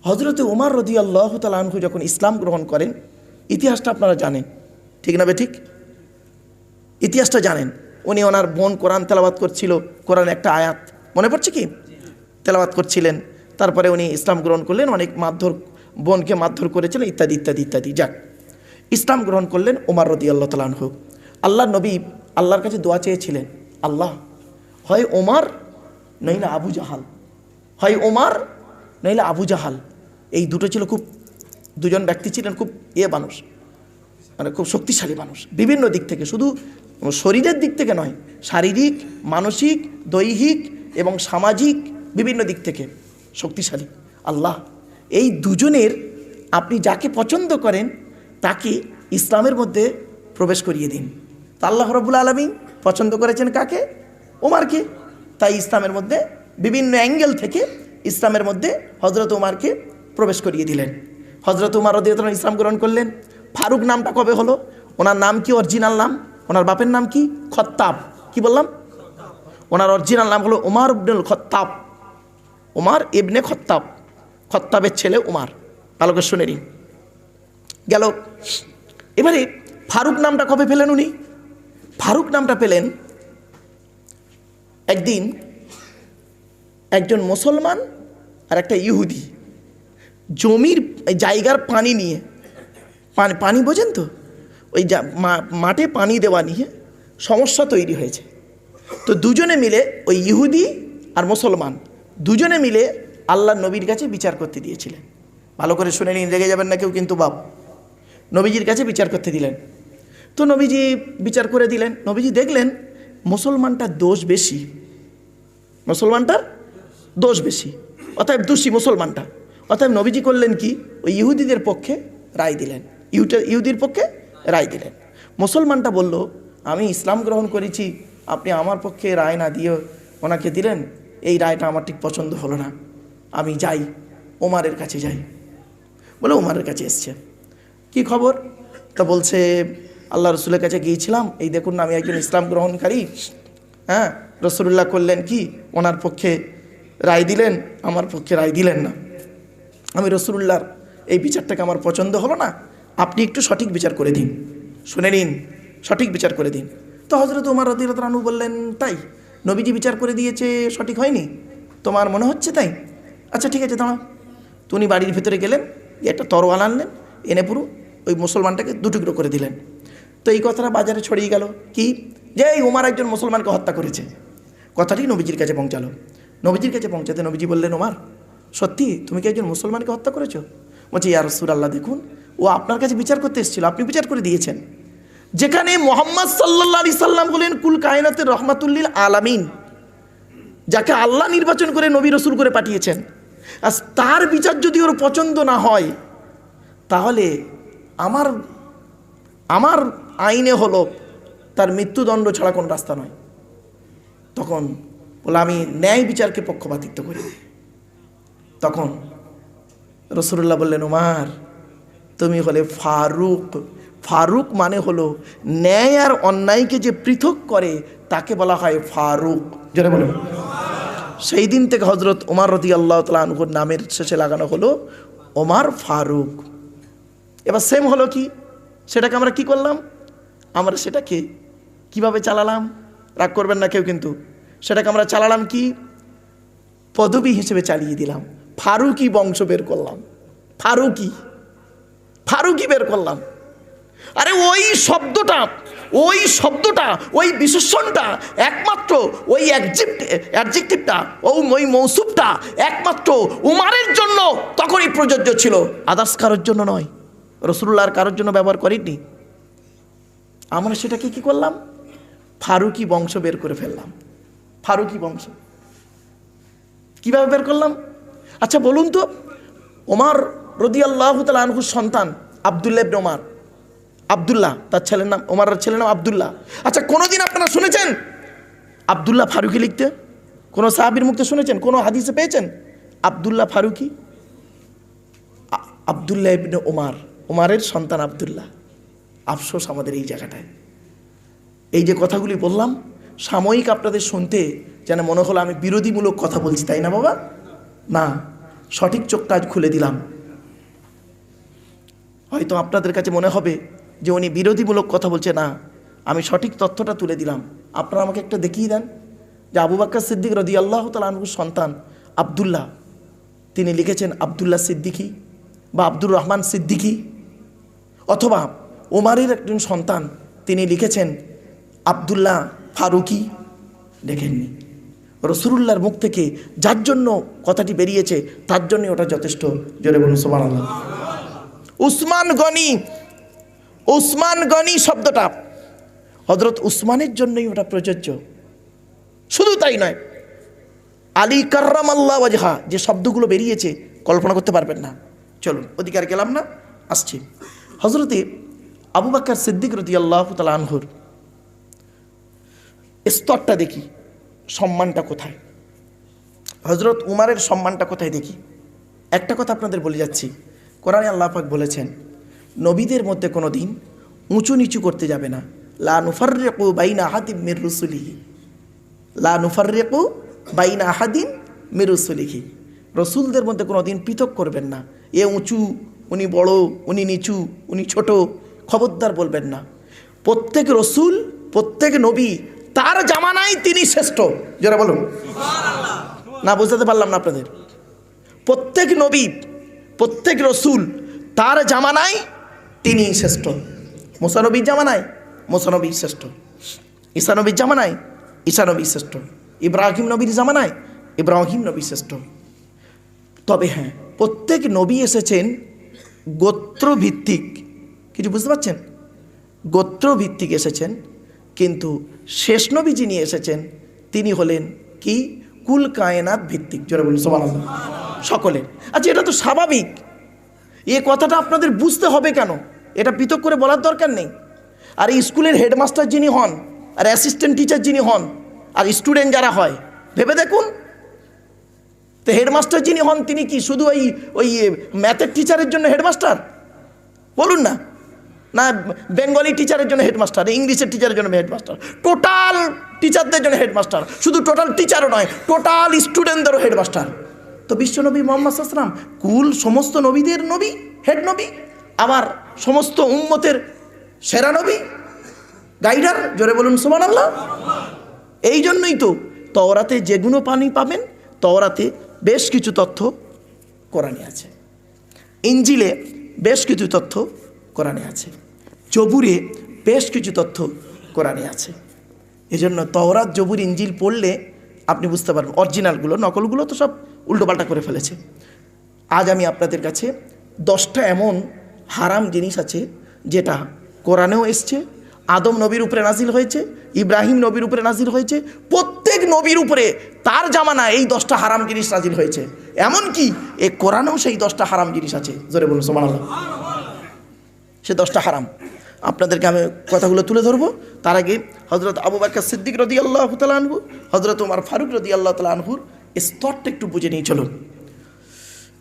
হযরতে ওমর রাদিয়াল্লাহু তাআলা আনহু যখন ইসলাম গ্রহণ করেন, ইতিহাসটা আপনারা জানেন, ঠিক না ঠিক? ইতিহাসটা জানেন। উনি ওনার বোন কোরআন তেলাওয়াত করছিল, কোরআন একটা আয়াত মনে পড়ছে কি তেলাওয়াত করছিলেন, তারপরে উনি ইসলাম গ্রহণ করলেন, অনেক মারধর, বোনকে মারধর করেছিলেন ইত্যাদি ইত্যাদি ইত্যাদি। যাক, ইসলাম গ্রহণ করলেন ওমর রাদিয়াল্লাহু তাআলা আনহু। আল্লাহ নবী আল্লাহর কাছে দোয়া চেয়েছিলেন, আল্লাহ হয় ওমর নইলে আবু জাহাল, হয় ওমর নইলে আবু জাহাল। এই দুটো ছিল খুব, দুজন ব্যক্তি ছিলেন খুব মানুষ, মানে খুব শক্তিশালী মানুষ বিভিন্ন দিক থেকে, শুধু শরীরের দিক থেকে নয়, শারীরিক, মানসিক, দৈহিক এবং সামাজিক বিভিন্ন দিক থেকে শক্তিশালী। আল্লাহ এই দুজনের আপনি যাকে পছন্দ করেন তাকে ইসলামের মধ্যে প্রবেশ করিয়ে দিন। তা আল্লাহ রাব্বুল আলামিন পছন্দ করেছেন কাকে? ওমরকে। তাই ইসলামের মধ্যে বিভিন্ন অ্যাঙ্গেল থেকে ইসলামের মধ্যে হযরত ওমরকে প্রবেশ করিয়ে দিলেন। হযরত ওমর রাদিয়াল্লাহু তাআলা ইসলাম গ্রহণ করলেন। ফারুক নামটা কবে হলো? ওনার নাম কি, অরিজিনাল নাম? ওনার বাপের নাম কি? খত্তাব। কি বললাম? ওনার অরিজিনাল নাম হলো ওমর ইবনুল খত্তাব, ওমর ইবনে খত্তাব, খত্তাবের ছেলে ওমর। ভালো করে শুনে নিন। গেল। এবারে ফারুক নামটা কবে পেলেন উনি? ফারুক নামটা পেলেন একদিন একজন মুসলমান আর একটা ইহুদি জমির জায়গার পানি নিয়ে, পানি বোঝেন তো, ওই মাঠে পানি দেওয়া নিয়ে সমস্যা তৈরি হয়েছে। তো দুজনে মিলে, ওই ইহুদি আর মুসলমান দুজনে মিলে আল্লাহ নবীর কাছে বিচার করতে দিয়েছিলেন। ভালো করে শুনে নিন, রেগে যাবেন না কেউ কিন্তু বাপ। নবীজির কাছে বিচার করতে দিলেন। তো নবীজি বিচার করে দিলেন। নবীজি দেখলেন মুসলমানটার দোষ বেশি, মুসলমানটার দোষ বেশি, অতএব দোষী মুসলমানটা। অতএব নবীজি করলেন কি, ওই ইহুদিদের পক্ষে রায় দিলেন, ইহুদির পক্ষে রায় দিলেন। মুসলমানটা বলল, আমি ইসলাম গ্রহণ করেছি, আপনি আমার পক্ষে রায় না দিয়ে ওনাকে দিলেন, এই রায়টা আমার ঠিক পছন্দ হলো না, আমি যাই ওমরের কাছে যাই। বলে ওমরের কাছে এসছে। কি খবর? তা বলছে, আল্লাহ রসুলের কাছে গিয়েছিলাম, এই দেখুন না আমি একজন ইসলাম গ্রহণকারী। হ্যাঁ, রসুল্লাহ করলেন কি, ওনার পক্ষে রায় দিলেন, আমার পক্ষে রায় দিলেন না। আমি রসুল্লাহর এই বিচারটাকে আমার পছন্দ হলো না, আপনি একটু সঠিক বিচার করে দিন। শুনে নিন, সঠিক বিচার করে দিন। তো হযরত ওমর রাদিয়াল্লাহু আনহু বললেন, তাই নবীজি বিচার করে দিয়েছে, সঠিক হয়নি, তোমার মনে হচ্ছে তাই? আচ্ছা ঠিক আছে, দাঁড়াও। তো উনি বাড়ির ভেতরে গেলেন, একটা তরোয়াল আনলেন, এনে পুরো ওই মুসলমানটাকে দুটুকরো করে দিলেন। তো এই কথাটা বাজারে ছড়িয়ে গেল কি, যে এই ওমর একজন মুসলমানকে হত্যা করেছে। কথাটি নবীজির কাছে পৌঁছালো। নবীজির কাছে পৌঁছাতে নবীজি বললেন, ওমর সত্যি তুমি কি একজন মুসলমানকে হত্যা করেছো? বলছে, ইয়া রাসূলুল্লাহ, দেখুন ও আপনার কাছে বিচার করতে এসেছিল, আপনি বিচার করে দিয়েছেন। যেখানে মুহাম্মদ সাল্লাল্লাহু আলাইহি সাল্লাম বলেন কুল কায়নাতের রহমাতুল্লিল আলামিন, যাকে আল্লাহ নির্বাচন করে নবী রসুল করে পাঠিয়েছেন, আর তার বিচার যদি ওর পছন্দ না হয়, তাহলে আমার আইনে হলো তার মৃত্যুদণ্ড ছাড়া কোনো রাস্তা নয়। তখন বলে, আমি ন্যায় বিচারকে পক্ষপাতিত্ব করি। তখন রাসূলুল্লাহ বললেন, ওমর তুমি হলে ফারুক। ফারুক মানে হলো ন্যায় আর অন্যায়কে যে পৃথক করে তাকে বলা হয় ফারুক। জোরে বলুন। সেই দিন থেকে হযরত ওমর রাদিয়াল্লাহু তাআলা আনহুর নামের শেষে লাগানো হলো ওমর ফারুক। এবার সেম হলো কি, সেটাকে আমরা কি করলাম, আমরা সেটাকে কিভাবে চালালাম, রাগ করবেন না কেউ কিন্তু, সেটাকে আমরা চালালাম কি, পদবী হিসেবে চালিয়ে দিলাম। ফারুকি বংশ বের করলাম, ফারুকি বের করলাম। আরে ওই শব্দটা, ওই বিশেষণটা একমাত্র, ওই অ্যাডজেক্টিভটা, ওই মৌসুফটা একমাত্র উমারের জন্য তখনই প্রযোজ্য ছিল, আদার্স কারোর জন্য নয়। রাসূলুল্লাহর কারোর জন্য ব্যবহার করেননি। আমরা সেটাকে কি করলাম, ফারুকি বংশ বের করে ফেললাম। ফারুকি বংশ কিভাবে বের করলাম? আচ্ছা বলুন তো, ওমর রাদিয়াল্লাহু তাআলা আনহুর সন্তান আব্দুল্লাহ ইবনে ওমর, আব্দুল্লাহ তার ছেলের নাম, ওমরের ছেলের নাম আব্দুল্লাহ। আচ্ছা কোনোদিন আপনারা শুনেছেন আব্দুল্লাহ ফারুকি লিখতে? কোনো সাহাবীর মুখে শুনেছেন? কোনো হাদিসে পেয়েছেন আব্দুল্লাহ ফারুকি? আব্দুল্লাহ ইবনে ওমর, ওমরের সন্তান আব্দুল্লাহ। আফসোস আমাদের এই জায়গাটায়। এই যে কথাগুলি বললাম, সাময়িক আপনাদের শুনতে যেন মনে হলো আমি বিরোধীমূলক কথা বলছি, তাই না বাবা? না, সঠিক চোখটা আজ খুলে দিলাম। হয়তো আপনাদের কাছে মনে হবে যে উনি বিরোধীমূলক কথা বলছে, না, আমি সঠিক তথ্যটা তুলে দিলাম। আপনারা আমাকে একটা দেখিয়ে দেন যে আবু বকর সিদ্দিক রাদিয়াল্লাহু তাআলা আনহুর সন্তান আব্দুল্লাহ, তিনি লিখেছেন আব্দুল্লাহ সিদ্দিকী বা আব্দুর রহমান সিদ্দিকী, অথবা ওমারের একজন সন্তান তিনি লিখেছেন আব্দুল্লাহ ফারুকি। দেখেননি, রাসূলুল্লাহর মুখ থেকে যার জন্য কথাটি বেরিয়েছে তার জন্য ওটা যথেষ্ট। জোরে বলুন সুবহানাল্লাহ। উসমান গনি শব্দটা হযরত উসমানের জন্যই ওটা প্রযোজ্য। শুধু তাই নয়, আলী কাররামাল্লাহু ওয়াজহা যে শব্দগুলো বেরিয়েছে কল্পনা করতে পারবেন না। চলুন, অধিকার গেলাম না, আসছি। হযরতে আবু বকর সিদ্দিক রাদিয়াল্লাহু তাআলা আনহুর স্তরটা দেখি, সম্মানটা কোথায়। হযরত উমারের সম্মানটা কোথায় দেখি। একটা কথা আপনাদের বলে যাচ্ছি, কোরআনে আল্লাহ পাক বলেছেন নবীদের মধ্যে কোনো দিন উঁচু নিচু করতে যাবে না। লা নুফাররিকু বাইনা আহাদিম মির রুসুলিহি, লা নুফাররিকু বাইনা আহাদিম মির রুসুলিহি। রসুলদের মধ্যে কোনো দিন পৃথক করবেন না, এ উঁচু, উনি বড়, উনি নিচু, উনি ছোট, খবরদার বলবেন না। প্রত্যেক রসুল, প্রত্যেক নবী তার জামানায় তিনি শ্রেষ্ঠ। যারা বলুন না, বুঝতে পারলাম না আপনাদের। প্রত্যেক নবী, প্রত্যেক রসুল তার জামানায় তিনি শ্রেষ্ঠ। মুসা নবীর জামানায় মুসা নবী শ্রেষ্ঠ, ঈসা নবীর জামানায় ঈসা নবী শ্রেষ্ঠ, ইব্রাহিম নবীর জামানায় ইব্রাহিম নবী শ্রেষ্ঠ। তবে হ্যাঁ, প্রত্যেক নবী এসেছেন গোত্রভিত্তিক, কিছু বুঝতে পারছেন, গোত্রভিত্তিক এসেছেন। কিন্তু শেষ নবী যিনি এসেছেন তিনি হলেন কি, কুল কায়নাত ভিত্তিক। যারা বলুন সুবহানাল্লাহ, সকলের। আচ্ছা, এটা তো স্বাভাবিক, এ কথাটা আপনাদের বুঝতে হবে কেন, এটা পৃথক করে বলার দরকার নেই। আর এই স্কুলের হেডমাস্টার যিনি হন, আর অ্যাসিস্ট্যান্ট টিচার যিনি হন, আর স্টুডেন্ট যারা হয়, ভেবে দেখুন তো হেডমাস্টার যিনি হন তিনি কি শুধু ওই ম্যাথের টিচারের জন্য হেডমাস্টার? বলুন না, না বেঙ্গলি টিচারের জন্য হেডমাস্টার, ইংলিশের টিচারের জন্য হেডমাস্টার, টোটাল টিচারদের জন্য হেডমাস্টার। শুধু টোটাল টিচারও নয়, টোটাল স্টুডেন্টদেরও হেডমাস্টার। তো বিশ্বনবী মুহাম্মদ সাল্লাল্লাহু আলাইহি ওয়াসাল্লাম কুল সমস্ত নবীদের নবী, হেড নবী, আবার সমস্ত উম্মতের সেরা নবী, গাইডার। জোরে বলুন সুবহানাল্লাহ। এই জন্যই তো তওরাতে যেগুলো পানি পাবেন, তওরাতে বেশ কিছু তথ্য কোরআনে আছে, ইঞ্জিলে বেশ কিছু তথ্য কোরআনে আছে, জবুরে বেশ কিছু তথ্য কোরআনে আছে। এজন্য তওরাত, জবুর, ইঞ্জিল পড়লে আপনি বুঝতে পারবেন। অরিজিনালগুলো, নকলগুলো তো সব উল্টোপাল্টা করে ফেলেছে। আজ আমি আপনাদের কাছে 10টা এমন হারাম জিনিস আছে যেটা কোরআনেও এসছে, আদম নবীর উপরে নাজিল হয়েছে, ইব্রাহিম নবীর উপরে নাজিল হয়েছে, প্রত্যেক নবীর উপরে তার জামানায় এই 10টা হারাম জিনিস নাজিল হয়েছে। এমনকি এই কোরআনেও সেই 10টা হারাম জিনিস আছে। জোরে বলুন সুবহানাল্লাহ। সে 10টা হারাম আপনাদেরকে আমি কথাগুলো তুলে ধরবো। তার আগে হযরত আবু বকর সিদ্দিক রাদিয়াল্লাহু তাআলা আনহু, হযরত ওমর ফারুক রাদিয়াল্লাহু তাআলা আনহুর স্তরটা একটু বুঝে নিয়ে চলুন।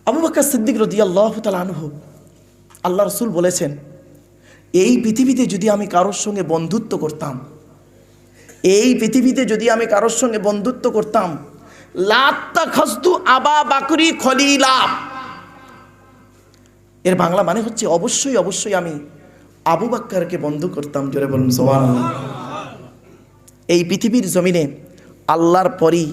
আবু বকর সিদ্দিক রাদিয়াল্লাহু তাআলা আনহু, আল্লাহ রাসূল বলেছেন, এই পৃথিবীতে যদি আমি কারোর সঙ্গে বন্ধুত্ব করতাম, এই পৃথিবীতে যদি আমি কারোর সঙ্গে বন্ধুত্ব করতাম, লাত্তাখাযতু আবা বকরি খলিলা। এর বাংলা মানে হচ্ছে অবশ্যই অবশ্যই আমি আবু বকরকে বন্ধু করতাম। জোরে বলুন সুবহানাল্লাহ। এই পৃথিবীর জমিনে আল্লাহর পরই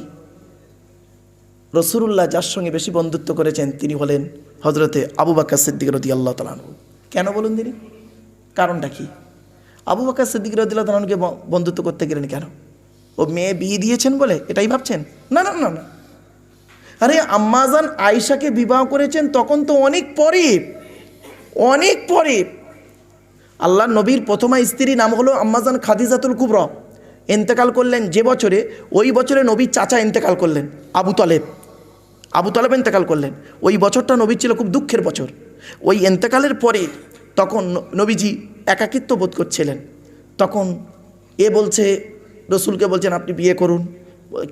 রাসূলুল্লাহ যার সঙ্গে বেশি বন্ধুত্ব করেছেন তিনি হলেন হযরতে আবু বকর সিদ্দিক রাদিয়াল্লাহু তাআলা আনহু। কেন বলুন তিনি? কারণটা কি? আবু বকর সিদ্দিক রাদিয়াল্লাহু তাআলা আনহুকে বন্ধুত্ব করতে গেলেন কেন? ও মেয়ে বিয়ে দিয়েছেন বলে এটাই ভাবছেন? না না না না, আরে আম্মাজান আয়েশাকে বিবাহ করেছেন তখন তো অনেক পরে, অনেক পরে। আল্লাহ নবীর প্রথমা স্ত্রী নাম হলো আম্মাজান খাদিজাতুল কুবরা, ইন্তেকাল করলেন যে বছরে, ওই বছরে নবীর চাচা ইন্তেকাল করলেন, আবু তালেব ইন্তেকাল করলেন। ওই বছরটা নবীর ছিল খুব দুঃখের বছর। ওই ইন্তেকালের পরে তখন নবীজি একাকিত্ব বোধ করছিলেন। তখন এ বলছে, রসুলকে বলছেন আপনি বিয়ে করুন,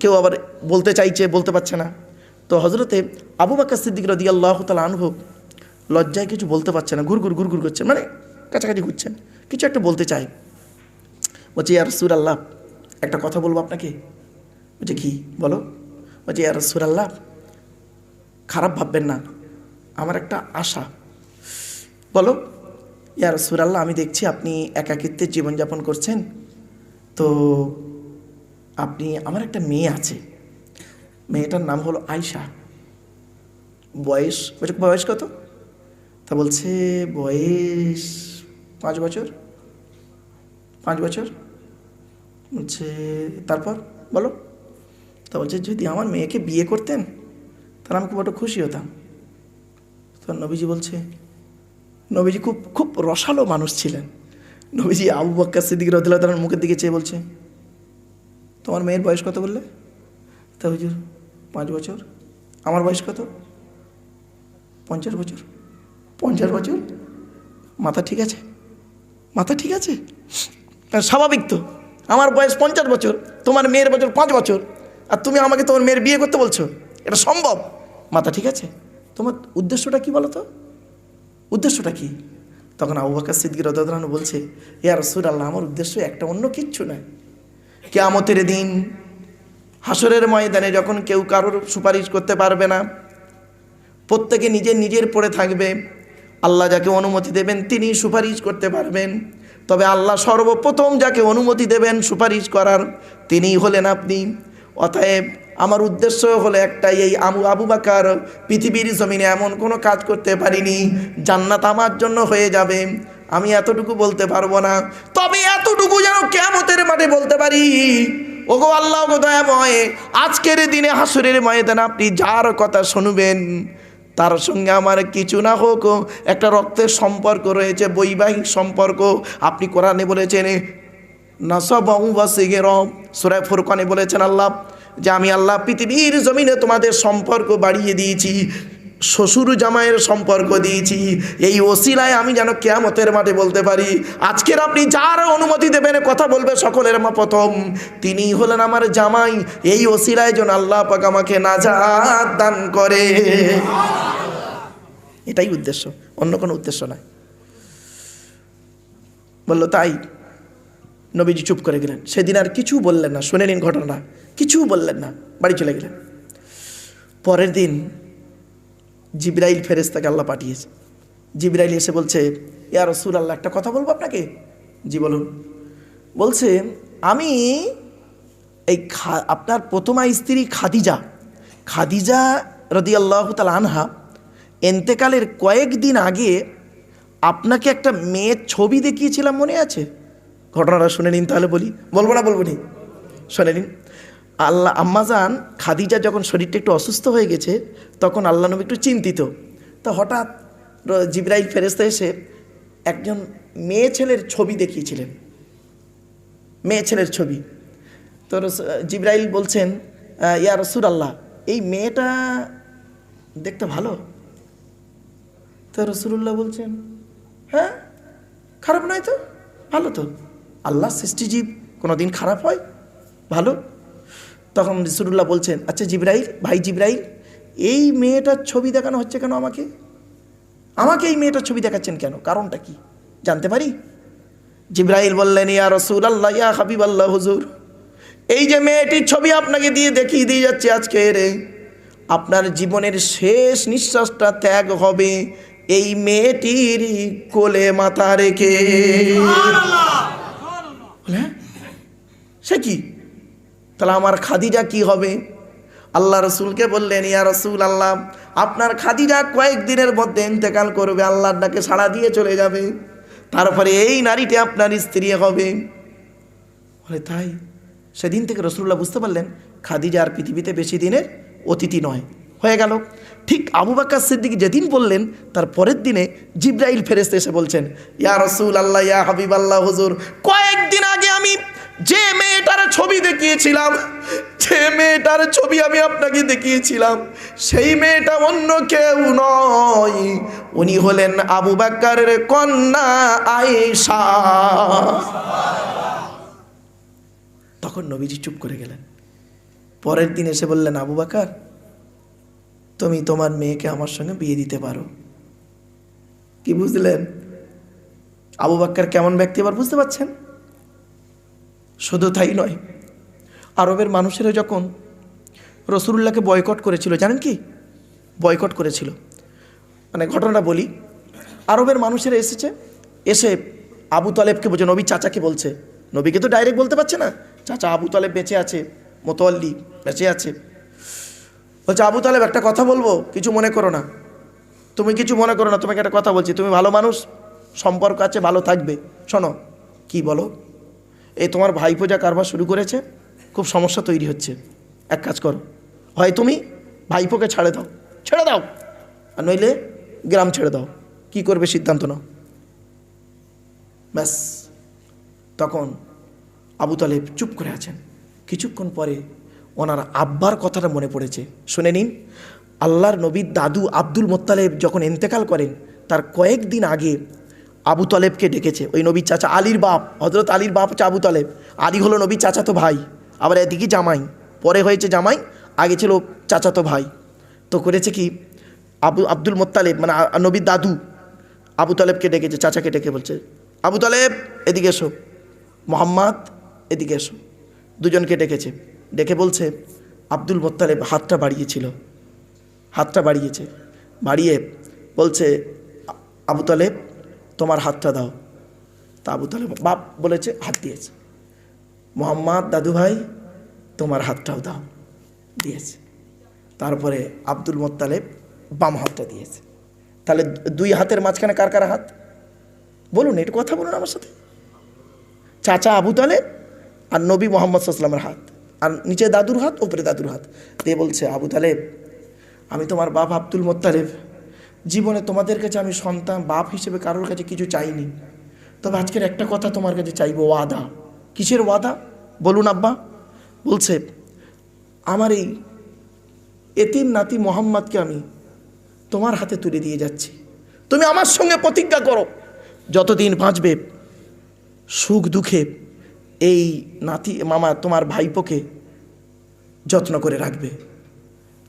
কেউ আবার বলতে চাইছে, বলতে পারছে না। তো হযরতে আবু বকর সিদ্দিক রাদিয়াল্লাহু তাআলা আনহু লজ্জায় কিছু বলতে পারছে না, ঘুরঘুর ঘুরঘুর করছেন, মানে কাছাকাছি ঘুরছেন, কিছু একটা বলতে চাই। বলছে ইয়া রাসূলুল্লাহ, একটা কথা বলবো আপনাকে। বলছে কি? বলো। বলছে ইয়া রাসূলুল্লাহ, খারাপ ভাববেন না, আমার একটা আশা। বলো। ইয়া রাসূলুল্লাহ, আমি দেখছি আপনি একাকিত্বের জীবনযাপন করছেন, তো আমার একটা মেয়ে আছে, মেয়েটার নাম হলো আয়শা। বয়স কত? তা বলছে বয়স 5 বছর। 5 বছর বলছে। তারপর বলো। তা বলছে যদি আমার মেয়েকে বিয়ে করতেন তাহলে আমি খুব একটু খুশি হতাম। তো নবীজি বলছে, নবীজি খুব খুব রসালো মানুষ ছিলেন। নবীজি আবু বকর সিদ্দিক রাদিয়াল্লাহু তাআলার মুখের দিকে চেয়ে বলছে, তোমার মেয়ের বয়স কত বললে? তা হুজুর 5 বছর। আমার বয়স কত? 50 বছর। 50 বছর? মাথা ঠিক আছে? মাথা ঠিক আছে? স্বাভাবিক তো, আমার বয়স 50 বছর, তোমার মেয়ের বছর 5 বছর, আর তুমি আমাকে তোমার মেয়ের বিয়ে করতে বলছো? এটা সম্ভব? মাথা ঠিক আছে? তোমার উদ্দেশ্যটা কি বলো তো? উদ্দেশ্যটা কি? তখন আবু বকর সিদ্দিক রাদিয়াল্লাহু আনহু বলছে, ইয়া রাসূলুল্লাহ, আমার উদ্দেশ্য একটা, অন্য কিচ্ছু নয়। কিয়ামতের দিন হাসরের ময়দানে যখন কেউ কারোর সুপারিশ করতে পারবে না, প্রত্যেকে নিজের নিজের পড়ে থাকবে, আল্লাহ যাকে অনুমতি দেবেন তিনি সুপারিশ করতে পারবেন। তবে আল্লাহ সর্বপ্রথম যাকে অনুমতি দেবেন সুপারিশ করার, তিনিই হলেন আপনি। অতএব আমার উদ্দেশ্য হলো একটাই, এই আবু বকর পৃথিবীর জমিনে এমন কোনো কাজ করতে পারিনি জান্নাত আমার জন্য হয়ে যাবে। আমি এতটুকু বলতে পারবো না, তবে এতটুকু যেন কিয়ামতের মাঠে বলতে পারি, ওগো আল্লাহ গো দয়াময়, আজকের দিনে হাসরের ময়দানে আপনি যার কথা শুনবেন তার সঙ্গে আমার কিছু না হোক একটা রক্তের সম্পর্ক রয়েছে, বৈবাহিক সম্পর্ক। আপনি কোরআনে বলেছেন নাসাবাহু ওয়াসিগরা, সূরা ফুরকানে বলেছেন আল্লাহ যে আমি আল্লাহ পৃথিবীর জমিনে তোমাদের সম্পর্ক বাড়িয়ে দিয়েছি, শ্বশুর জামাইয়ের সম্পর্ক দিয়েছি, এই ওসিলায় আমি যেন কিয়ামতের মাঠে বলতে পারি আজকের আপনি যার অনুমতি দেবেন কথা বলবে সকলের প্রথম, তিনি হলেন আমার জামাই। এই ওসিলায় যেন আল্লাহ পাক আমাকে নাজাত দান করে। এটাই উদ্দেশ্য, অন্য কোনো উদ্দেশ্য নয়। বললো তাই। নবীজি চুপ করে গেলেন, সেদিন আর কিছু বললেন না, শুনে নিন ঘটনা, কিছু বললেন না, বাড়ি চলে গেলেন। পরের দিন জিবরাইল ফেরেশতাকে আল্লাহ পাঠিয়েছে। জিবরাইল এসে বলছে, ইয়া রাসূলুল্লাহ, একটা কথা বলবো আপনাকে। জি বলুন। বলছে আমি এই আপনার প্রথমা স্ত্রী খাদিজা রাদিয়াল্লাহু তাআলা আনহা ইন্তেকালের কয়েকদিন আগে আপনাকে একটা মেয়ের ছবি দেখিয়েছিলাম, মনে আছে? ঘটনাটা শুনে নিন তাহলে বলি। বলবো না? শুনে নিন। আম্মাজান খাদিজা যখন শরীরটা একটু অসুস্থ হয়ে গেছে তখন আল্লাহ নবী একটু চিন্তিত। তো হঠাৎ জিবরাইল ফেরেশতা এসে একজন মেয়ে ছেলের ছবি দেখিয়েছিলেন, মেয়ে ছেলের ছবি। তো জিবরাইল বলছেন, ইয়া রাসূলুল্লাহ, এই মেয়েটা দেখতে ভালো? তো রাসূলুল্লাহ বলছেন, হ্যাঁ, খারাপ নয় তো, ভালো তো, আল্লাহ সৃষ্টিজীব কোনোদিন খারাপ হয়? ভালো। তখন রাসূলুল্লাহ বলছেন, আচ্ছা জিবরাইল, এই মেয়েটার ছবি দেখানো হচ্ছে কেন আমাকে এই মেয়েটার ছবি দেখাচ্ছেন কেন? কারণটা কি জানতে পারি? জিবরাইল বললেন, ইয়া রাসূলুল্লাহ, ইয়া হাবিবাল্লাহ, হুজুর, এই যে মেয়েটির ছবি আপনাকে দেখিয়ে দিয়ে যাচ্ছে আজকে, আপনার জীবনের শেষ নিঃশ্বাসটা ত্যাগ হবে এই মেয়েটির কোলে মাথা রেখে। সে কি? তাহলে আমার খাদিজা কি হবে? আল্লাহ রসুলকে বললেন, ইয়া রাসূলুল্লাহ, আপনার খাদিজা কয়েকদিনের মধ্যে ইন্তেকাল করবে, আল্লাহর ডাকে সাড়া দিয়ে চলে যাবে, তারপরে এই নারীটি আপনার স্ত্রী হবে। বলে তাই? সেদিন থেকে রাসূলুল্লাহ বুঝতে পারলেন খাদিজা আর পৃথিবীতে বেশি দিনের অতিথি নয়, হয়ে গেল। ঠিক আবু বকর সিদ্দিক যেদিন বললেন তার পরের দিনে জিবরাইল ফেরেশতা এসে বলছেন, ইয়া রাসূলুল্লাহ, ইয়া হাবিবাল্লাহ, হুজুর, কয়েকদিন আগে আমি যে মেয়েটার ছবি দেখিয়েছিলাম, যে মেয়েটার ছবি আমি আপনাকে দেখিয়েছিলাম, সেই মেয়েটা অন্য কেউ নয়, উনি হলেন আবু বকরের কন্যা আয়েশা। তখন নবীজি চুপ করে গেলেন। পরের দিন এসে বললেন, আবু বকর, তুমি তোমার মেয়েকে আমার সঙ্গে বিয়ে দিতে পারো। কি বুঝলেন আবু বকর কেমন ব্যক্তি এবার বুঝতে পারছেন? শুধু তাই নয়, আরবের মানুষেরা যখন রাসূলুল্লাহকে বয়কট করেছিল, জানেন কি? বয়কট করেছিল। মানে ঘটনাটা বলি, আরবের মানুষেরা এসে আবু তালেবকে বলছে, নবী চাচাকে বলছে, নবীকে তো ডাইরেক্ট বলতে পারছে না, চাচা আবু তালেব বেঁচে আছে, মোতাওয়াল্লি বেঁচে আছে, বলছে আবু তালেব একটা কথা বলবো, কিছু মনে করো না, তুমি কিছু মনে করো না, তোমাকে একটা কথা বলছি, তুমি ভালো মানুষ, সম্পর্ক আছে, ভালো থাকবে, শোনো। কি বলো? এই তোমার ভাইপো যা কারবার শুরু করেছে, খুব সমস্যা তৈরি হচ্ছে, এক কাজ করো, হয় তুমি ভাইপোকে ছেড়ে দাও, আর নইলে গ্রাম ছেড়ে দাও, কি করবে সিদ্ধান্ত নাও। ব্যাস, তখন আবু তালেব চুপ করে আছেন। কিছুক্ষণ পরে ওনার আব্বার কথাটা মনে পড়েছে। শুনে নিন, আল্লাহর নবীর দাদু আব্দুল মোত্তালেব যখন ইন্তেকাল করেন, তার কয়েকদিন আগে আবু তালেবকে ডেকেছে ওই নবীর চাচা, আলীর বাপ, হযরত আলীর বাপ হচ্ছে আবু তালেব। আলী হলো নবীর চাচাতো ভাই, আবার এদিকে জামাই, পরে হয়েছে জামাই, আগে ছিল চাচাতো ভাই। তো করেছে কি, আব্দুল মোত্তালেব মানে নবীর দাদু আবু তালেবকে ডেকেছে, চাচাকে ডেকে বলছে, আবু তালেব এদিকে এসো, মোহাম্মদ এদিকে এসো। দুজনকে ডেকেছে, ডেকে বলছে, আব্দুল মোত্তালেব হাতটা বাড়িয়েছে, বাড়িয়ে বলছে, আবু তালেব তোমার হাতটা দাও। তা আবু তালেব বাপ বলেছে, হাত দিয়েছে। মোহাম্মদ দাদু ভাই তোমার হাতটাও দাও, দিয়েছে। তারপরে আব্দুল মোত্তালেব বাম হাতটা দিয়েছে। তাহলে দুই হাতের মাঝখানে কার কার হাত বলুন, একটু কথা বলুন আমার সাথে। চাচা আবু তালেব আর নবী মোহাম্মদ সাল্লামের হাত, আর নিচে দাদুর হাত, ওপরে দাদুর হাত দিয়ে বলছে, আবু তালেব আমি তোমার বাপ আব্দুল মোত্তালেব, জীবনে তোমাদের কাছে আমি সন্তান বাপ হিসেবে কারোর কাছে কিছু চাইনি, তবে আজকের একটা কথা তোমার কাছে চাইবো, ওয়াদা। কিসের ওয়াদা বলুন আব্বা? বলছে, আমার এই এতিম নাতি মোহাম্মদকে আমি তোমার হাতে তুলে দিয়ে যাচ্ছি, তুমি আমার সঙ্গে প্রতিজ্ঞা করো, যতদিন বাঁচবে সুখ দুঃখে এই নাতি মামা তোমার ভাইপোকে যত্ন করে রাখবে।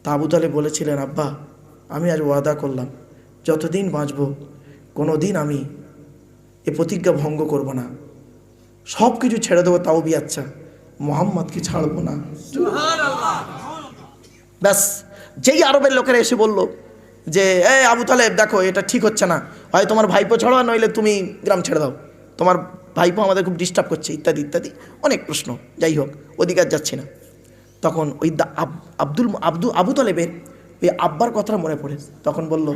তা আবু তালেব বলেছিলেন, আব্বা আমি আজ ওয়াদা করলাম, যতদিন বাঁচব কোনো দিন আমি এ প্রতিজ্ঞা ভঙ্গ করব না, সব কিছু ছেড়ে দেবো, তাও বিয়াচ্ছা, মোহাম্মদকে ছাড়বো না। ব্যাস, যেই আরবের লোকেরা এসে বলল যে, আবু তালেব দেখো এটা ঠিক হচ্ছে না, হয় তোমার ভাইপো ছাড়ো, নইলে তুমি গ্রাম ছেড়ে দাও, তোমার ভাইপো আমাদের খুব ডিস্টার্ব করছে, ইত্যাদি ইত্যাদি অনেক প্রশ্ন, যাই হোক ওদিকে আর যাচ্ছি না। তখন ওই আবু তালেবের ওই আব্বার কথা মনে পড়ে, তখন বলল,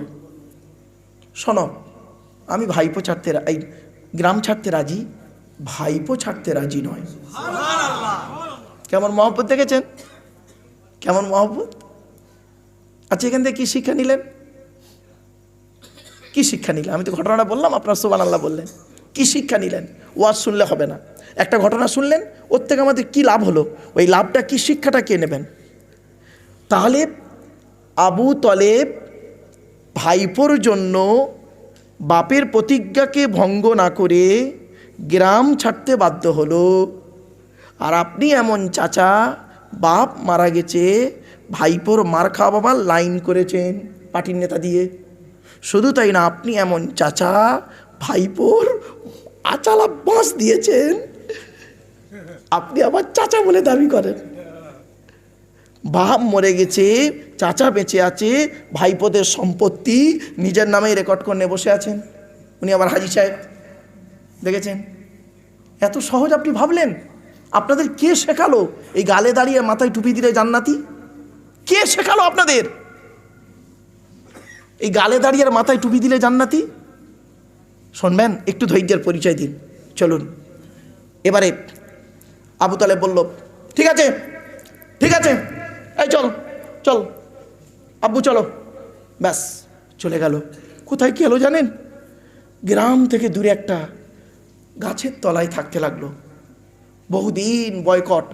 শোনো আমি ভাইপো ছাড়তে, এই গ্রাম ছাড়তে রাজি, ভাইপো ছাড়তে রাজি নয়। কেমন মহব্বত দেখেছেন, কেমন মহব্বত। আচ্ছা, এখান থেকে কি শিক্ষা নিলেন? কি শিক্ষা নিলেন? আমি তো ঘটনাটা বললাম, আপনার সুবহানাল্লাহ বললেন। কি শিক্ষা নিলেন? ওয়াজ শুনলে হবে না, একটা ঘটনা শুনলেন, ওর থেকে আমাদের কি লাভ হলো, ওই লাভটা কি, শিক্ষাটা কে নেবেন? তাহলে আবু তালেব ভাইপোর জন্য বাপের প্রতিজ্ঞাকে ভঙ্গ না করে গ্রাম ছাড়তে বাধ্য হলো, আর আপনি এমন চাচা, বাপ মারা গেছে, ভাইপোর মার খাওয়া বাবা লাইন করেছেন পার্টির নেতা দিয়ে। শুধু তাই না, আপনি এমন চাচা, ভাইপোর আচালা বাঁশ দিয়েছেন, আপনি আবার চাচা বলে দাবি করেন। বাপ মরে গেছে, চাচা বেঁচে আছে, ভাইপোদের সম্পত্তি নিজের নামেই রেকর্ড করে নিয়ে বসে আছেন, উনি আবার হাজি সাহেব। দেখেছেন, এত সহজ আপনি ভাবলেন? আপনাদের কে শেখালো এই গালে দাঁড়িয়ে মাথায় টুপি দিলে জান্নাতি? কে শেখালো আপনাদের এই গালে দাঁড়িয়ে মাথায় টুপি দিলে জান্নাতি? শুনবেন, একটু ধৈর্যের পরিচয় দিন। চলুন এবারে আবু তালেব বলল, ঠিক আছে ঠিক আছে, এই চল আব্বু চলো। ব্যাস চলে গেল। কোথায় গেল জানেন? গ্রাম থেকে দূরে একটা গাছের তলায় থাকতে লাগলো। বহুদিন বয়কট,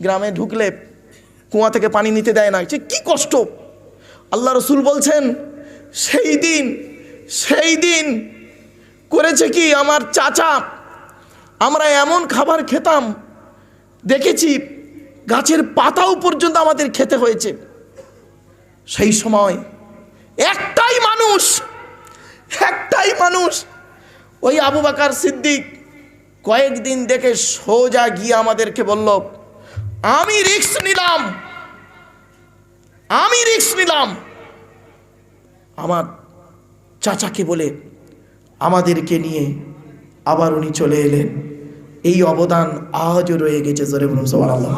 গ্রামে ঢুকলে কুয়া থেকে পানি নিতে দেয় না, যে কি কষ্ট। আল্লাহ রসুল বলছেন, সেই দিন করেছে কি আমার চাচা, আমরা এমন খাবার খেতাম, দেখেছি গাছের পাতাও পর্যন্ত আমাদের খেতে হয়েছে। সেই সময় একটাই মানুষ ওই আবু বকর সিদ্দিক কয়েকদিন দেখে সোজা গিয়ে আমাদেরকে বলল, আমি রিস্ক নিলাম, আমার চাচাকে বলে আমাদেরকে নিয়ে আবার উনি চলে এলেন। এই অবদান আজও রয়ে গেছে। জোরে বলুন সুবহানাল্লাহ।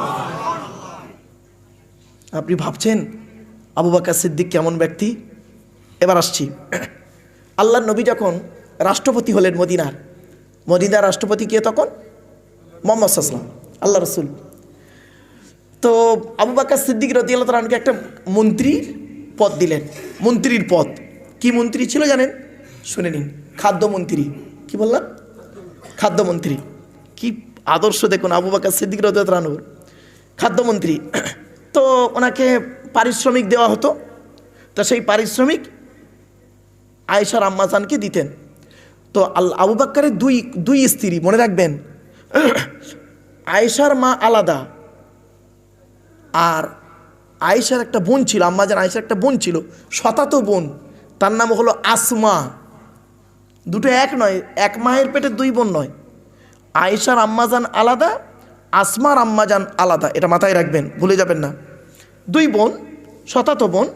আপনি ভাবছেন আবু বকর সিদ্দিক কেমন ব্যক্তি? এবার আসছি, আল্লাহর নবী যখন রাষ্ট্রপতি হলেন মদিনার রাষ্ট্রপতি কে তখন? মুহাম্মদ সাল্লাল্লাহু আলাইহি ওয়াসাল্লাম, আল্লাহ রসুল। তো আবু বকর সিদ্দিক রাদিয়াল্লাহু তাআলা আনহুকে একটা মন্ত্রীর পদ দিলেন। মন্ত্রীর পদ কি মন্ত্রী ছিল জানেন? শুনে নিন, খাদ্যমন্ত্রী। কি বললাম? খাদ্যমন্ত্রী। কি আদর্শ দেখুন আবু বকর সিদ্দিক রাদিয়াল্লাহু আনহুর, খাদ্যমন্ত্রী। তো ওনাকে পারিশ্রমিক দেওয়া হতো। তো সেই পারিশ্রমিক আয়েশার আম্মাজানকে দিতেন। তো আবু বকরের দুই স্ত্রী, মনে রাখবেন, আয়েশার মা আলাদা, আর আয়েশার একটা বোন ছিল, আম্মাজান আয়েশার একটা বোন ছিল, শতাতো বোন, তার নাম হলো আসমা। দুটো এক নয়, এক মায়ের পেটে দুই বোন নয়। আয়েশার আম্মাজান আলাদা, আসমার আম্মাজান আলাদা, এটা মাথায় রাখবেন, ভুলে যাবেন না। দুই বোন, শতাতো বোন,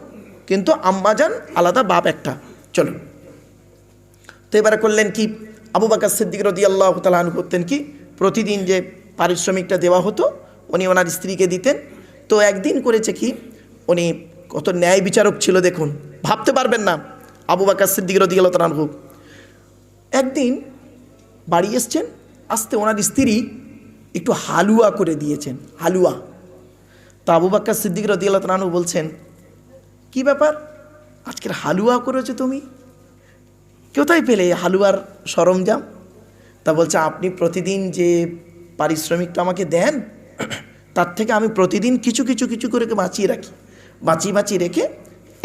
কিন্তু আম্মাজান আলাদা, বাপ একটা। চলো, তো এবারে করলেন কি, আবু বকর সিদ্দিক রাদিয়াল্লাহু তাআলা আনহু করতেন কি, প্রতিদিন যে পারিশ্রমিকটা দেওয়া হতো উনি ওনার স্ত্রীকে দিতেন। তো একদিন করেছে কি, উনি কত ন্যায় বিচারক ছিল দেখুন, ভাবতে পারবেন না। আবু বকর সিদ্দিক রাদিয়াল্লাহু তাআলা আনহু একদিন বাড়ি এসছেন, আসতে ওনার স্ত্রী একটু হালুয়া করে দিয়েছেন, হালুয়া। তো আবু বকর সিদ্দিক রাদিয়াল্লাহু তাআলা আনহু বলছেন, কি ব্যাপার, আজকের হালুয়া করেছো তুমি, কোথায় পেলে হালুয়ার সরঞ্জাম? তা বলছে, আপনি প্রতিদিন যে পারিশ্রমিকটা আমাকে দেন, তার থেকে আমি প্রতিদিন কিছু কিছু কিছু করে বাঁচিয়ে রাখি, বাঁচিয়ে রেখে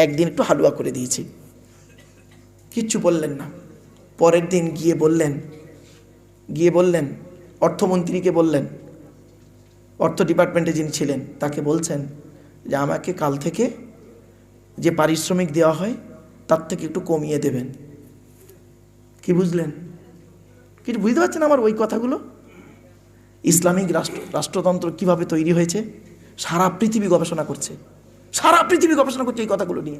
একদিন একটু হালুয়া করে দিয়েছি। কিচ্ছু বললেন না। পরের দিন গিয়ে বললেন অর্থমন্ত্রীকে, বললেন, অর্থ ডিপার্টমেন্টে যিনি ছিলেন তাকে বলছেন যে আমাকে কাল থেকে যে পারিশ্রমিক দেওয়া হয় তার থেকে একটু কমিয়ে দেবেন। কি বুঝলেন? কিছু বুঝতে পারছেন আমার ওই কথাগুলো? ইসলামিক রাষ্ট্রতন্ত্র কিভাবে তৈরি হয়েছে সারা পৃথিবী গবেষণা করছে, এই কথাগুলো নিয়ে।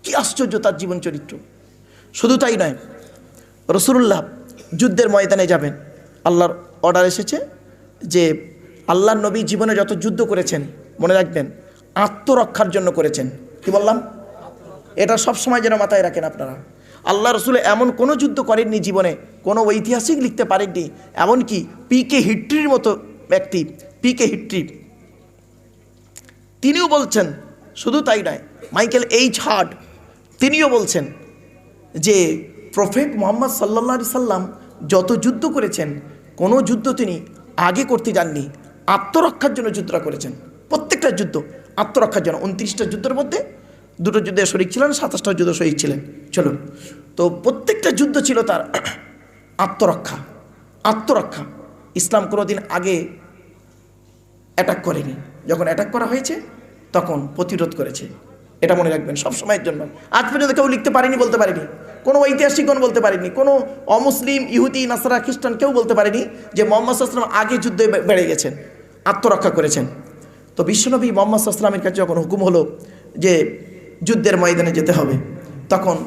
কি আশ্চর্য তার জীবন চরিত্র। শুধু তাই নয়, রাসূলুল্লাহ যুদ্ধের ময়দানে যাবেন, আল্লাহর অর্ডার এসেছে যে আল্লাহর নবী জীবনে যত যুদ্ধ করেছেন, মনে রাখবেন, আত্মরক্ষার জন্য করেছেন। কি বললাম? এটা সবসময় যেন মাথায় রাখেন আপনারা। আল্লাহ রসুল এমন কোনো যুদ্ধ করেননি জীবনে, কোনো ঐতিহাসিক লিখতে পারেননি, এমনকি পিকে হিট্রির মতো ব্যক্তি, পিকে হিট্রি, তিনিও বলছেন, শুধু তাই নয়, মাইকেল এইচ হার্ট তিনিও বলছেন যে প্রফেট মুহাম্মদ সাল্লাল্লাহু আলাইহি সাল্লাম যত যুদ্ধ করেছেন, কোনো যুদ্ধ তিনি আগে করতে যাননি, আত্মরক্ষার জন্য যুদ্ধটা করেছেন। প্রত্যেকটা যুদ্ধ আত্মরক্ষার জন্য। 29টা যুদ্ধের মধ্যে 2টো যুদ্ধে শরীক ছিলেন, 27টা যুদ্ধ শহীদ ছিলেন। চলুন, তো প্রত্যেকটা যুদ্ধ ছিল তার আত্মরক্ষা। ইসলাম কোনোদিন আগে অ্যাটাক করেনি, যখন অ্যাটাক করা হয়েছে তখন প্রতিরোধ করেছে। এটা মনে রাখবেন সব সময়ের জন্য। আজ পর্যন্ত কেউ লিখতে পারেনি, বলতে পারেনি, কোনো ঐতিহাসিকগণ বলতে পারেনি, কোনো অমুসলিম, ইহুদি, নাসারা, খ্রিস্টান কেউ বলতে পারেনি যে মুহাম্মদ সাল্লাল্লাহু আলাইহি ওয়াসাল্লাম আগে যুদ্ধে বেড়ে গেছেন, আত্মরক্ষা করেছেন। তো বিশ্বনবী মুহাম্মদ সাল্লাল্লাহু আলাইহি ওয়াসাল্লামের কাছে যখন হুকুম হলো যে যুদ্ধের ময়দানে যেতে হবে, তখন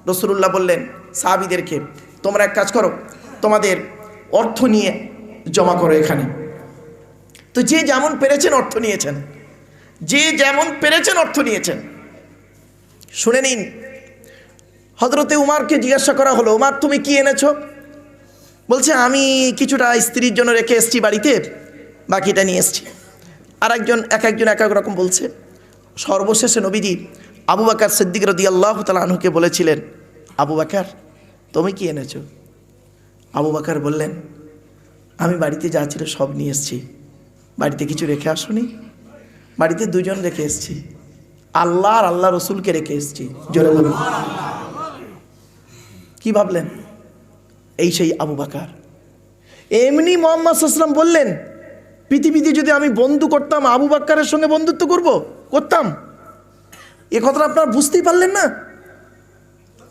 রাসূলুল্লাহ বললেন সাহাবীদেরকে, তোমরা এক কাজ করো, তোমাদের অর্থ নিয়ে জমা করো এখানে। তো যে যেমন পেরেছেন অর্থ নিয়েছেন, শুনে নিন। হযরতে উমারকে জিজ্ঞাসা করা হলো, উমার তুমি কি এনেছো? বলছে, আমি কিছুটা স্ত্রীর জন্য রেখে এসেছি বাড়িতে, বাকিটা নিয়ে এসেছি। আর একজন এক এক রকম বলছে। সর্বশেষে নবীজি আবু বকর সিদ্দিক রাদিয়াল্লাহু তাআলা আনহুকে বলেছিলেন, আবু বকর তুমি কি এনেছো? আবু বকর বললেন, আমি বাড়িতে যা ছিল সব নিয়ে এসেছি। বাড়িতে কিছু রেখে আসুনি? বাড়িতে দুজন রেখে এসেছি, আল্লাহ আর আল্লাহ রসুলকে রেখে এসেছি। জোরে বলুন। কি ভাবলেন? এই সেই আবু বকর। এমনি মুহাম্মদ সাল্লাল্লাহু আলাইহি ওয়াসাল্লাম বললেন, পৃথিবীতে যদি আমি বন্ধু করতাম, আবু বকরের সঙ্গে বন্ধুত্ব করতাম। এ কথাটা আপনারা বুঝতেই পারলেন না?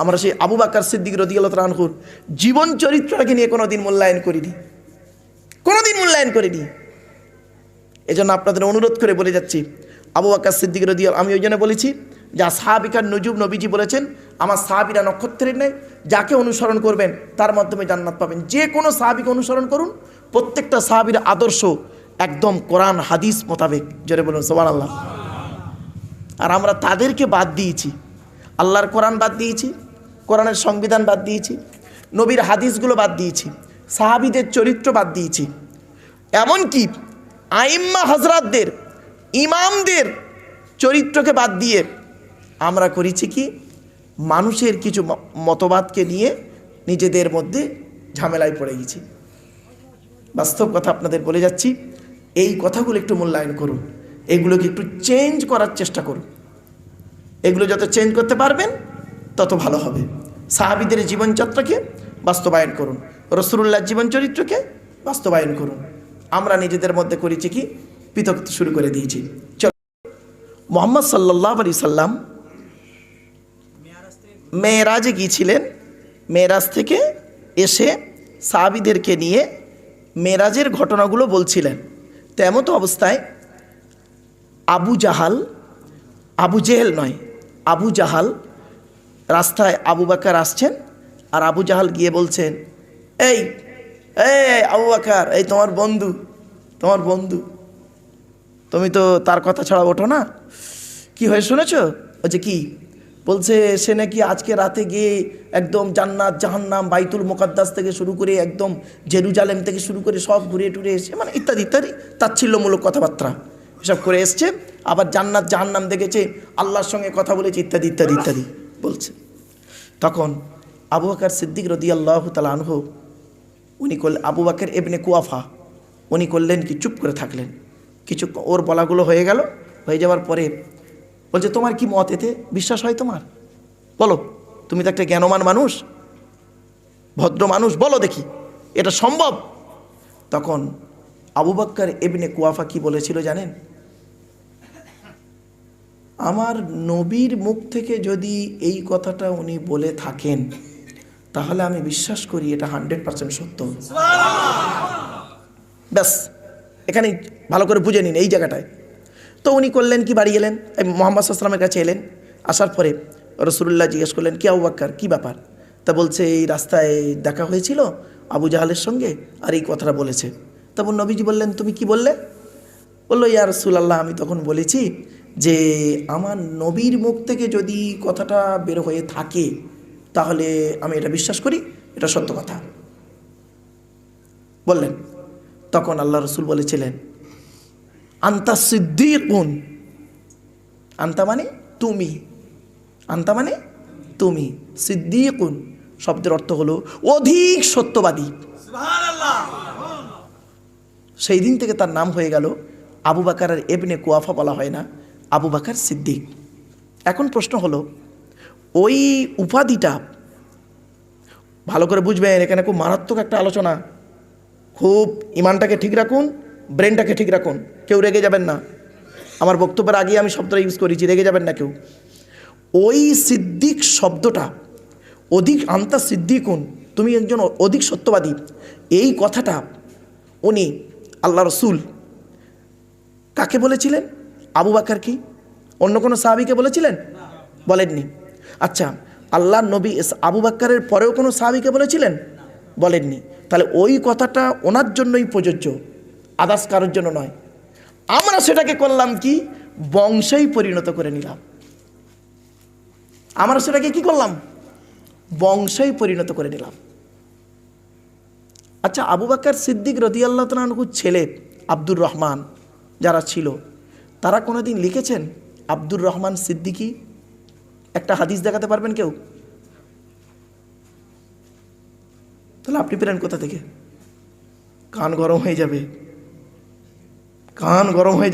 আমরা সেই আবু বকর সিদ্দিক রাদিয়াল্লাহু তাআলা আনহুর জীবন চরিত্রটাকে নিয়ে কোনোদিন মূল্যায়ন করিনি। এজন্য আপনাদের অনুরোধ করে বলে যাচ্ছি, আবু বকর সিদ্দিক রাদিয়াল্লাহু, আমি ওই জন্য বলেছি যা সাহাবিকার নুজুম, নবীজি বলেছেন আমার সাহাবিরা নক্ষত্রের নেই, যাকে অনুসরণ করবেন তার মাধ্যমে জান্নাত পাবেন। যে কোনো সাহাবিকে অনুসরণ করুন, প্রত্যেকটা সাহাবির আদর্শ একদম কোরআন হাদিস মোতাবেক। জোরে বলুন সুবহানাল্লাহ। আর আমরা তাদেরকে বাদ দিয়েছি, আল্লাহর কোরআন বাদ দিয়েছি, কোরআনের সংবিধান বাদ দিয়েছি, নবীর হাদিসগুলো বাদ দিয়েছি, সাহাবিদের চরিত্র বাদ দিয়েছি, এমনকি আইম্মা হজরতদের, ইমামদের চরিত্রকে বাদ দিয়ে আমরা করেছি কি, মানুষের কিছু মতবাদকে নিয়ে নিজেদের মধ্যে ঝামেলায় পড়ে গেছি। বাস্তব কথা আপনাদের বলে যাচ্ছি, এই কথাগুলো একটু মূল্যায়ন করুন, এগুলোকে একটু চেঞ্জ করার চেষ্টা করুন। এগুলো যত চেঞ্জ করতে পারবেন তত ভালো হবে। সাহাবীদের জীবনযাত্রাকে বাস্তবায়ন করুন, রাসূলুল্লাহর জীবন চরিত্রকে বাস্তবায়ন করুন। আমরা নিজেদের মধ্যে করেছি কি, পৃথক শুরু করে দিয়েছি। চলো, মুহাম্মদ সাল্লাল্লাহু আলাইহি সাল্লাম মেরাজে গিয়েছিলেন। মেরাজ থেকে এসে সাহাবীদেরকে নিয়ে মেরাজের ঘটনাগুলো বলছিলেন। তেমত অবস্থায় আবু জাহাল রাস্তায় আবু বকর আসছেন, আর আবু জাহাল গিয়ে বলছেন, এই আবু বকর, এই তোমার বন্ধু, তুমি তো তার কথা ছাড়া ওঠো না, কি হয়ে শুনেছ? বলছে কি? বলছে সে নাকি আজকে রাতে গিয়ে একদম জান্নাত জাহান্নাম, বাইতুল মুকাদ্দাস থেকে শুরু করে একদম জেরুজালেম থেকে শুরু করে সব ঘুরে টুরে এসে, মানে ইত্যাদি ইত্যাদি তাচ্ছিল্যমূলক কথাবার্তা এসব করে এসছে। আবার জান্নাত জাহান্নাম দেখেছে, আল্লাহর সঙ্গে কথা বলেছে, ইত্যাদি ইত্যাদি ইত্যাদি বলছে। তখন আবু বকর সিদ্দিক রাদিয়াল্লাহু তাআলা আনহু আবু বকর ইবনে কুয়াফা উনি করলেন কি, চুপ করে থাকলেন। কিছু ওর বলাগুলো হয়ে যাওয়ার পরে বলছে, তোমার কি মত, এতে বিশ্বাস হয় তোমার? বলো, তুমি তো একটা জ্ঞানমান মানুষ, ভদ্র মানুষ, বলো দেখি এটা সম্ভব? তখন আবু বকর ইবনে কুয়াফা কি বলেছিল জানেন? আমার নবীর মুখ থেকে যদি এই কথাটা উনি বলে থাকেন তাহলে আমি বিশ্বাস করি এটা 100% সত্য। ব্যাস, এখানে ভালো করে বুঝে নিন এই জায়গাটায়। তো উনি করলেন কি, বাড়ি এলেন, মুহাম্মদ সাল্লাল্লাহু আলাইহি ওয়াসাল্লামের কাছে এলেন। আসার পরে রাসূলুল্লাহ জিজ্ঞেস করলেন, কি আবু বকর, কি ব্যাপার? তা বলছে, এই রাস্তায় দেখা হয়েছিল আবু জাহালের সঙ্গে, আর এই কথাটা বলেছে। তখন নবীজি বললেন, তুমি কি বললে? বললো, ইয়া রাসূলুল্লাহ, আমি তখন বলেছি যে আমার নবীর মুখ থেকে যদি কথাটা বের হয়ে থাকে তাহলে আমি এটা বিশ্বাস করি, এটা সত্য কথা বললেন। তখন আল্লাহ রসুল বলেছিলেন, আন্তা সিদ্দিকুন, আন্তা মানে তুমি, সিদ্দিকুন শব্দের অর্থ হলো অধিক সত্যবাদী। সেই দিন থেকে তার নাম হয়ে গেল আবু বকর ইবনে কুয়াফা, বলা হয় না আবু বকর সিদ্দিক। এখন প্রশ্ন হলো, ওই উপাধিটা ভালো করে বুঝবেন, এখানে খুব মারাত্মক একটা আলোচনা, খুব ইমানটাকে ঠিক রাখুন, ব্রেনটাকে ঠিক রাখুন, কেউ রেগে যাবেন না। আমার বক্তব্যের আগে আমি শব্দটা ইউজ করেছি, রেগে যাবেন না কেউ। ওই সিদ্দিক শব্দটা, আন্তা সিদ্দিকুন, তুমি একজন অধিক সত্যবাদী, এই কথাটা উনি আল্লাহ রসুল কাকে বলেছিলেন? আবু বকর কি অন্য কোনো সাহাবীকে বলেছিলেন? বলেননি। আচ্ছা, আল্লাহর নবী আবু বকরের পরেও কোনো সাহাবীকে বলেছিলেন? বলেননি। তাহলে ওই কথাটা ওনার জন্যই প্রযোজ্য, আদার্স কারোর জন্য নয়। আমরা সেটাকে করলাম কি, বংশেই পরিণত করে নিলাম। আমরা সেটাকে কি করলাম, বংশেই পরিণত করে নিলাম। আচ্ছা, আবু বকর সিদ্দিক রাদিয়াল্লাহু তাআলা আনহু ছেলে আব্দুর রহমান যারা ছিল, তারা কোনোদিন লিখেছেন আব্দুর রহমান সিদ্দিকী? একটা হাদিস দেখাতে পারবেন কেউ? তাহলে আপনি পেলেন কোথা থেকে? কান গরম হয়ে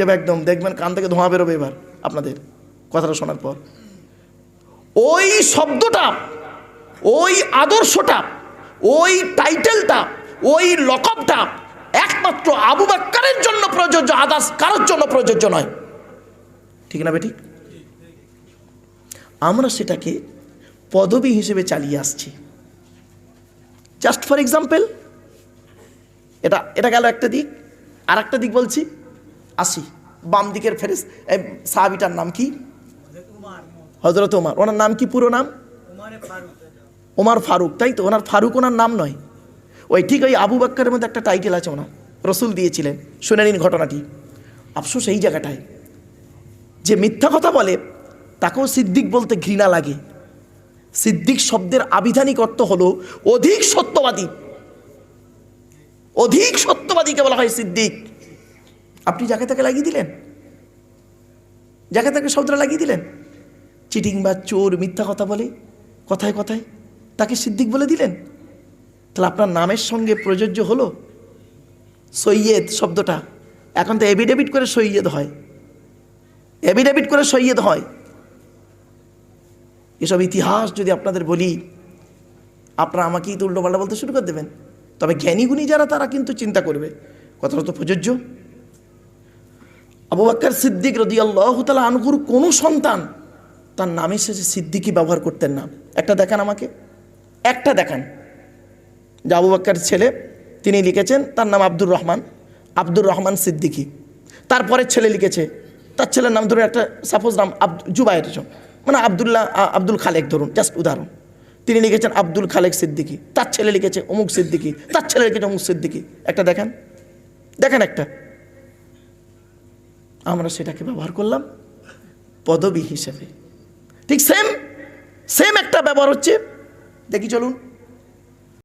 যাবে, একদম দেখবেন কান থেকে ধোঁয়া বেরোবে এবার আপনাদের কথাটা শোনার পর। ওই শব্দটা, ওই আদর্শটা, ওই টাইটেলটা, ওই লকবটা একমাত্র আবু বকরের জন্য প্রযোজ্য, আদার্স কারোর জন্য প্রযোজ্য নয়। ঠিক না বেঠিক? আমরা সেটাকে পদবী হিসেবে চালিয়ে আসছি। জাস্ট ফর এক্সাম্পল, এটা গেল একটা দিক। আর একটা দিক বলছি, আসি বাম দিকের সাহাবীটার নাম কি? হযরত ওমর, ওনার নাম কি পুরো নাম? ওমর ফারুক, তাই তো? ওনার ফারুক ওনার নাম নয়। ওই ঠিক ওই আবু বকরের মধ্যে একটা টাইটেল আছে ওনার, রসুল দিয়েছিলেন। শুনে নিন ঘটনাটি। আফসোস এই জায়গাটায়, যে মিথ্যা কথা বলে তাকেও সিদ্দিক বলতে ঘৃণা লাগে। সিদ্দিক শব্দের আবিধানিক অর্থ হলো অধিক সত্যবাদী। অধিক সত্যবাদীকে বলা হয় সিদ্দিক। আপনি যাকে তাকে লাগিয়ে দিলেন, যাকে তাকে শব্দটা লাগিয়ে দিলেন, চিটিং বা চোর, মিথ্যা কথা বলে কথায় কথায়, তাকে সিদ্দিক বলে দিলেন। তাহলে আপনার নামের সঙ্গে প্রযোজ্য হলো সৈয়দ শব্দটা। এখন তো এভিডেভিট করে সৈয়দ হয়, এভিডেভিট করে সৈয়দ হয়। এসব ইতিহাস যদি আপনাদের বলি, আপনারা আমাকেই তো উল্টোপাল্টা বলতে শুরু করে দেবেন। তবে জ্ঞানীগুণী যারা, তারা কিন্তু চিন্তা করবে কথাটা তো প্রযোজ্য। আবু বকর সিদ্দিক রাদিয়াল্লাহু তাআলা আনহুর কোনো সন্তান তার নামের শেষে সিদ্দিকই ব্যবহার করতেন না। একটা দেখান আমাকে, একটা দেখান যে আবু বকর ছেলে, তিনি লিখেছেন তার নাম আব্দুর রহমান, আব্দুর রহমান সিদ্দিকী। তারপরে ছেলে লিখেছে, তার ছেলের নাম ধরুন একটা সাপোজ নাম জুবায়ের, মানে আব্দুল খালেক ধরুন, জাস্ট উদাহরণ। তিনি লিখেছেন আব্দুল খালেক সিদ্দিকী, তার ছেলে লিখেছে অমুক সিদ্দিকী, তার ছেলে লিখেছে অমুক সিদ্দিকী। একটা দেখান, দেখেন একটা। আমরা সেটাকে ব্যবহার করলাম পদবী হিসেবে। ঠিক সেম একটা ব্যবহার হচ্ছে। দেখি চলুন।